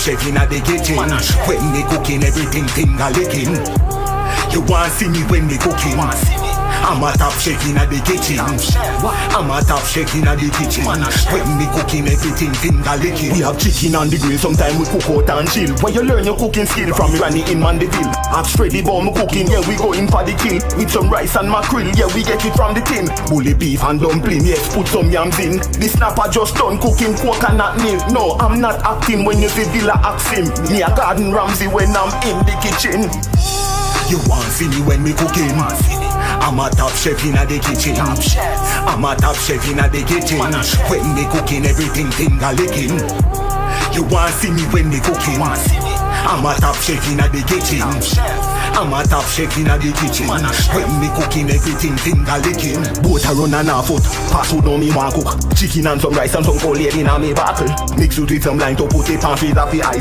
chef inna the kitchen. When me cooking, everything finger licking. You want see me when me cooking? I'm a top chef inna the kitchen. I'm a top chef inna the kitchen. When me cooking, everything finger licking. We have chicken on the grill, sometimes we cook out and chill. Where you learn your cooking skill from Granny in Mandeville. I'm straight about me cooking, yeah we go in for the kill. With some rice and mackerel, yeah we get it from the tin. Bully beef and dumpling, yes put some yams in. The snapper just done cooking coconut milk. No, I'm not acting when you see Villa ask him. Me a garden Ramsay when I'm in the kitchen. You want see me when me cooking? I'm a top chef inna the kitchen. I'm a top chef inna the kitchen. When me cooking, everything finger licking. You want see me when me cooking? I'm a top chef inna the kitchen. I'm a top chef inna the kitchen. When me cooking, everything finger licking. Boat a run and a foot, pass food on me want cook. Chicken and some rice and some cold inna me bottle. Mix it with some lime to put it on freezer for ice.